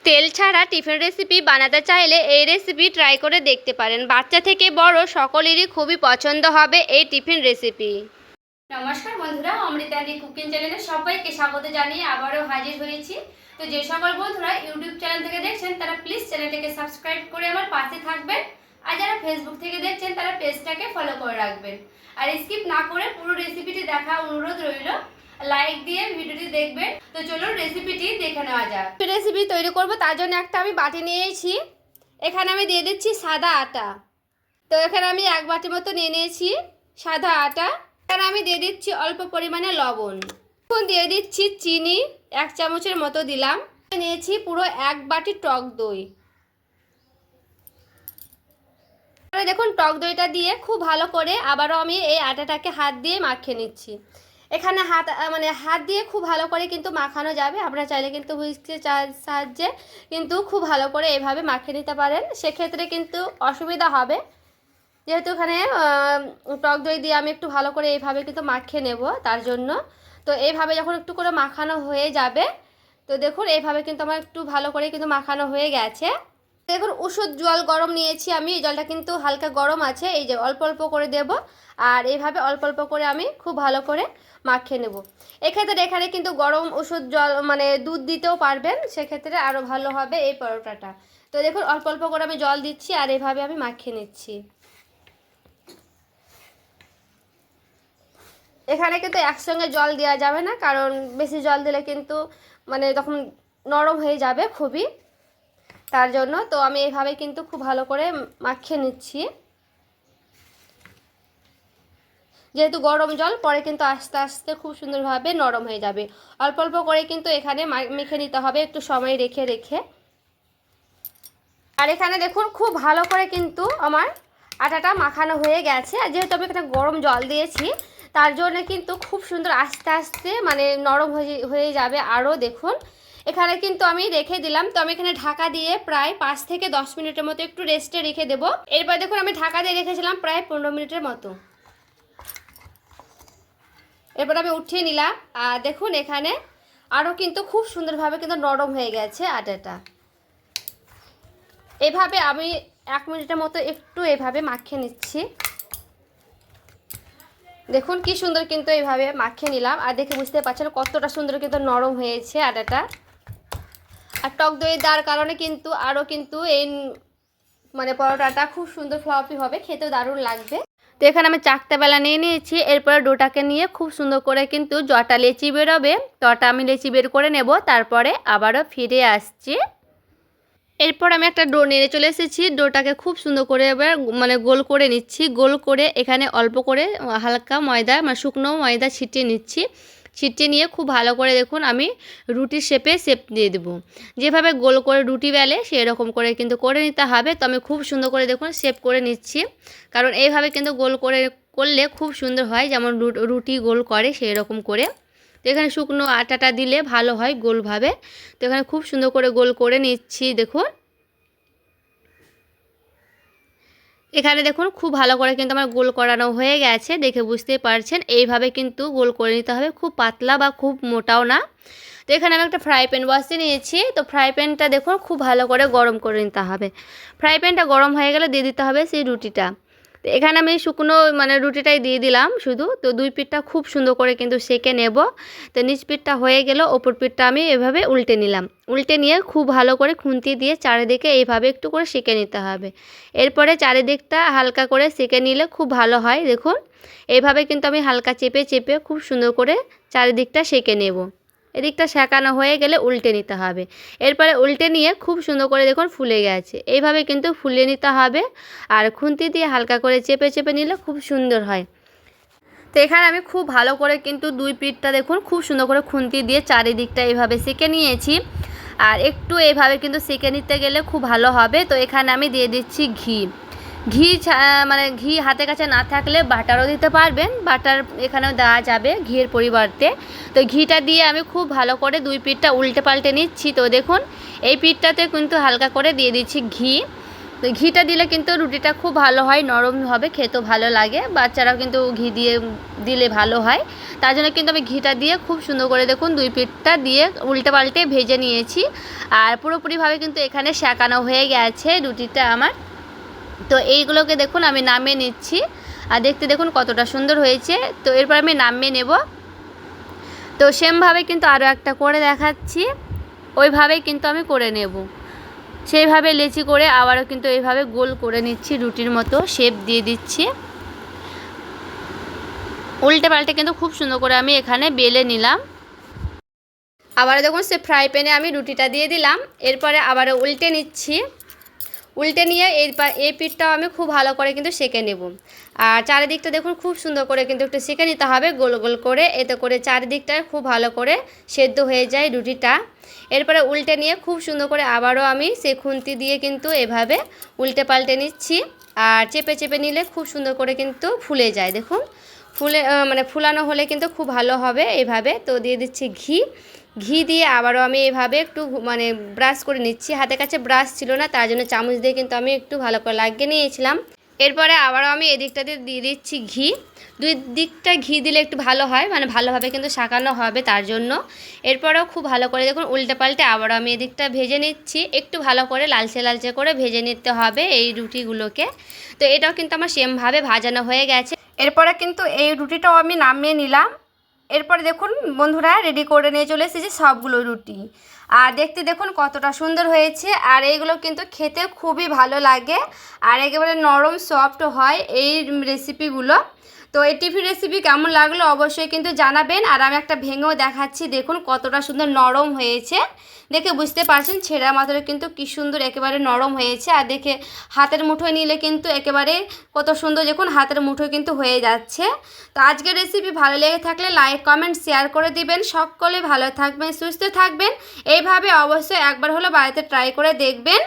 তেল ছাড়া tiffin recipe বানাতে চাইলে এই রেসিপি ট্রাই করে দেখতে পারেন। বাচ্চা থেকে বড় সকলেরই খুবই পছন্দ হবে এই টিফিন রেসিপি। নমস্কার বন্ধুরা, অমৃতাদি কুকিং চ্যানেলে সবাইকে স্বাগত জানিয়ে আবারও হাজির হয়েছি। তো যে সকল বন্ধুরা ইউটিউব চ্যানেল থেকে দেখছেন তারা প্লিজ চ্যানেলটাকে সাবস্ক্রাইব করে আমার পাশে থাকবেন, আর যারা ফেসবুক থেকে দেখছেন তারা পেজটাকে ফলো করে রাখবেন। আর স্কিপ না করে পুরো রেসিপিটি দেখা অনুরোধ রইল, লাইক দিয়ে ভিডিওটি দেখবেন। তো চলুন রেসিপিটি দেখে নেওয়া যাক। রেসিপি তৈরি করব তার জন্য একটা আমি বাটি নিয়েছি। এখানে আমি দিয়ে দিচ্ছি সাদা আটা। তো এখানে আমি এক বাটি মতো নিয়ে নিয়েছি সাদা আটা। এখানে আমি দিয়ে দিচ্ছি অল্প পরিমাণে লবণ। এখন দিয়ে দিচ্ছি চিনি, 1 চামচের মতো দিলাম। নিয়েছি পুরো 1 বাটি টক দই। দেখুন টক দইটা দিয়ে খুব ভালো করে আবারও আমি এই আটাটাকে হাত দিয়ে মাখিয়ে নিচ্ছি। এখানে হাত দিয়ে খুব ভালো করে কিন্তু মাখানো যাবে। আপনারা চাইলে কিন্তু হুইস্কের সাহায্যে কিন্তু খুব ভালো করে এইভাবে মাখিয়ে নিতে পারেন, সেক্ষেত্রে কিন্তু অসুবিধা হবে। যেহেতু এখানে টক দই দিয়ে আমি একটু ভালো করে এইভাবে কিন্তু মাখিয়ে নেব তার জন্য। তো এইভাবে যখন একটু করে মাখানো হয়ে যাবে, তো দেখুন এইভাবে কিন্তু আমার একটু ভালো করে কিন্তু মাখানো হয়ে গেছে। দেখুন উষুধ জল গরম নিয়েছি আমি। এই জলটা কিন্তু হালকা গরম আছে, এই যে অল্প অল্প করে দেব, আর এইভাবে অল্প অল্প করে আমি খুব ভালো করে মাখিয়ে নেব। এক্ষেত্রে এখানে কিন্তু গরম ওষুধ জল দুধ দিতেও পারবেন, সেক্ষেত্রে আরও ভালো হবে এই পরোটাটা। তো দেখুন অল্প অল্প করে আমি জল দিচ্ছি আর এইভাবে আমি মাখিয়ে নিচ্ছি। এখানে কিন্তু একসঙ্গে জল দেওয়া যাবে না, কারণ বেশি জল দিলে কিন্তু তখন নরম হয়ে যাবে খুবই, তার জন্য। তো আমি এইভাবে কিন্তু খুব ভালো করে মাখিয়ে নিচ্ছি। যেহেতু গরম জল, পরে কিন্তু আস্তে আস্তে খুব সুন্দরভাবে নরম হয়ে যাবে। অল্প অল্প করে কিন্তু এখানে মেখে নিতে হবে, একটু সময় রেখে রেখে। আর এখানে দেখুন খুব ভালো করে কিন্তু আমার আটাটা মাখানো হয়ে গেছে। আর যেহেতু আমি এখানে গরম জল দিয়েছি, তার জন্য কিন্তু খুব সুন্দর আস্তে আস্তে নরম হয়ে যাবে আরও। দেখুন এখানে কিন্তু আমি রেখে দিলাম। তো আমি এখানে ঢাকা দিয়ে প্রায় 5 থেকে 10 মিনিটের মতো একটু রেস্টে রেখে দেবো। এরপর দেখুন আমি ঢাকা দিয়ে রেখেছিলাম প্রায় 15 মিনিটের মতো। এরপর আমি উঠিয়ে নিলাম, আর দেখুন এখানে আরও কিন্তু খুব সুন্দরভাবে কিন্তু নরম হয়ে গেছে আটাটা। এভাবে আমি 1 মিনিটের মতো একটু এভাবে মাখিয়ে নিচ্ছি। দেখুন কি সুন্দর কিন্তু এইভাবে মাখিয়ে নিলাম, আর দেখে বুঝতে পারছেন কতটা সুন্দর কিন্তু নরম হয়েছে আটাটা। আর টক দই দেওয়ার কারণে কিন্তু আরও কিন্তু এই পরোটাটা খুব সুন্দর ফ্লফি হবে, খেতেও দারুণ লাগবে। তো এখানে আমি চাকটা বেলা নিয়ে নিয়েছি। এরপরে ডোটাকে নিয়ে খুব সুন্দর করে কিন্তু জটা লেচি বেরোবে, তটা আমি লেচি বের করে নেব, তারপরে আবারও ফিরে আসছি। এরপর আমি একটা ডো নিয়ে চলে এসেছি। ডোটাকে খুব সুন্দর করে এবার গোল করে নিচ্ছি। গোল করে এখানে অল্প করে হালকা ময়দা শুকনো ময়দা ছিটিয়ে নিচ্ছি। ছিটিয়ে নিয়ে খুব ভালো করে দেখুন আমি রুটির শেপ দিয়ে দেবো। যেভাবে গোল করে রুটি বেলে সেই রকম করে কিন্তু করে নিতে হবে। তো আমি খুব সুন্দর করে দেখুন শেপ করে নিচ্ছি, কারণ এইভাবে কিন্তু গোল করলে খুব সুন্দর হয়, যেমন রুটি গোল করে সেই রকম করে। তো এখানে শুকনো আটাটা দিলে ভালো হয় গোলভাবে। তো এখানে খুব সুন্দর করে গোল করে নিচ্ছি। দেখুন এখানে দেখুন খুব ভালো করে কিন্তু আমার গোল করানো হয়ে গেছে, দেখে বুঝতেই পারছেন। এইভাবে কিন্তু গোল করে নিতে হবে, খুব পাতলা বা খুব মোটাও না। তো এখানে আমি একটা ফ্রাই প্যান বসিয়ে নিয়েছি। তো ফ্রাই প্যানটা দেখুন খুব ভালো করে গরম করে নিতে হবে। ফ্রাই প্যানটা গরম হয়ে গেলে দিয়ে দিতে হবে সেই রুটিটা। তো এখানে আমি শুকনো রুটিটাই দিয়ে দিলাম শুধু। তো 2 পিঠটা খুব সুন্দর করে কিন্তু সেঁকে নেব। তো নিচ পিঠটা হয়ে গেল, ওপর পিঠটা আমি এভাবে উল্টে নিলাম। উল্টে নিয়ে খুব ভালো করে খুন্তি দিয়ে চারিদিকে এইভাবে একটু করে সেঁকে নিতে হবে। এরপরে চারিদিকটা হালকা করে সেঁকে নিলে খুব ভালো হয়। দেখুন এইভাবে কিন্তু আমি হালকা চেপে চেপে খুব সুন্দর করে চারিদিকটা সেঁকে নেব। এদিকটা সেঁকানো হয়ে গেলে উল্টে নিতে হবে। এরপরে উল্টে নিয়ে খুব সুন্দর করে দেখুন ফুলে গেছে। এইভাবে কিন্তু ফুলিয়ে নিতে হবে, আর খুন্তি দিয়ে হালকা করে চেপে চেপে নিলে খুব সুন্দর হয়। তো এখানে আমি খুব ভালো করে কিন্তু 2 পিঠটা দেখুন খুব সুন্দর করে খুন্তি দিয়ে চারিদিকটা এইভাবে সেঁকে নিয়েছি। আর একটু এইভাবে কিন্তু সেঁকে নিতে গেলে খুব ভালো হবে। তো এখানে আমি দিয়ে দিচ্ছি ঘি। ঘি হাতের কাছে না থাকলে বাটারও দিতে পারবেন, বাটার এখানেও দেওয়া যাবে ঘিয়ের পরিবর্তে। তো ঘিটা দিয়ে আমি খুব ভালো করে 2 পিঠটা উল্টে পাল্টে নিচ্ছি। তো দেখুন এই পিঠটাতে কিন্তু হালকা করে দিয়ে দিচ্ছি ঘি। তো ঘিটা দিলে কিন্তু রুটিটা খুব ভালো হয়, নরম হবে, খেতেও ভালো লাগে, বাচ্চারাও কিন্তু ঘি দিয়ে দিলে ভালো হয়। তার জন্য কিন্তু আমি ঘিটা দিয়ে খুব সুন্দর করে দেখুন 2 পিঠটা দিয়ে উল্টে পাল্টে ভেজে নিয়েছি। আর পুরোপুরিভাবে কিন্তু এখানে সেঁকানো হয়ে গেছে রুটিটা আমার। তো এইগুলোকে দেখুন আমি নামিয়ে নিচ্ছি, আর দেখতে দেখুন কতটা সুন্দর হয়েছে। তো এরপর আমি নামিয়ে নেব। তো সেমভাবে কিন্তু আরও একটা করে দেখাচ্ছি, ওইভাবেই কিন্তু আমি করে নেব। সেইভাবে লেচি করে আবারও কিন্তু এইভাবে গোল করে নিচ্ছি, রুটির মতো শেপ দিয়ে দিচ্ছি। উল্টে পাল্টে কিন্তু খুব সুন্দর করে আমি এখানে বেলে নিলাম। আবার দেখুন সে ফ্রাই প্যানে আমি রুটিটা দিয়ে দিলাম, এরপরে আবারও উল্টে নিচ্ছি। উল্টে নিয়ে এই পিঠটাও আমি খুব ভালো করে কিন্তু সেঁকে নেব। আর চারিদিকটা দেখুন খুব সুন্দর করে কিন্তু একটু সেঁকে নিতে হবে গোল গোল করে, এতে করে চারিদিকটা খুব ভালো করে সেদ্ধ হয়ে যায় রুটিটা। এরপরে উল্টে নিয়ে খুব সুন্দর করে আবারও আমি সেই খুন্তি দিয়ে কিন্তু এভাবে উল্টে পাল্টে নিচ্ছি। আর চেপে চেপে নিলে খুব সুন্দর করে কিন্তু ফুলে যায়, দেখুন মানে ফুলানো হলে কিন্তু খুব ভালো হবে এইভাবে। তো দিয়ে দিচ্ছি ঘি দিয়ে আবারও আমি এভাবে একটু মানে ব্রাশ করে নিচ্ছি। হাতের কাছে ব্রাশ ছিল না, তার জন্য চামচ দিয়ে কিন্তু আমি একটু ভালো করে লাগিয়ে নিয়েছিলাম। এরপরে আবারও আমি এদিকটাতে দিয়ে দিচ্ছি ঘি। 2 দিকটা ঘি দিলে একটু ভালো হয়, মানে ভালোভাবে কিন্তু শাকানো হবে তার জন্য। এরপরেও খুব ভালো করে দেখুন উল্টে পাল্টে আবারও আমি এদিকটা ভেজে নিচ্ছি, একটু ভালো করে লালচে লালচে করে ভেজে নিতে হবে এই রুটিগুলোকে। তো এটাও কিন্তু আমার সেমভাবে ভাজানো হয়ে গেছে। এরপরে কিন্তু এই রুটিটাও আমি নামিয়ে নিলাম। এরপরে দেখুন বন্ধুরা রেডি করে নিয়ে চলে এসেছি সবগুলো রুটি, আর দেখতে দেখুন কতটা সুন্দর হয়েছে। আর এইগুলো কিন্তু খেতে খুবই ভালো লাগে, আর একেবারে নরম সফট হয় এই রেসিপিগুলো। তো এই টিফিন রেসিপি কেমন লাগলো অবশ্যই কিন্তু জানাবেন। আর আমি একটা ভেঙেও দেখাচ্ছি, দেখুন কতটা সুন্দর নরম হয়েছে, দেখে বুঝতে পারছেন ছেঁড়া মাত্র কিন্তু কি সুন্দর একেবারে নরম হয়েছে। আর দেখে হাতের মুঠোয় নিলে কিন্তু একেবারে কত সুন্দর দেখুন হাতের মুঠোয় কিন্তু হয়ে যাচ্ছে। তো আজকের রেসিপি ভালো লেগে থাকলে লাইক কমেন্ট শেয়ার করে দিবেন। সকলে ভালো থাকবেন, সুস্থ থাকবেন। এইভাবে অবশ্যই একবার হলো বাড়িতে ট্রাই করে দেখবেন।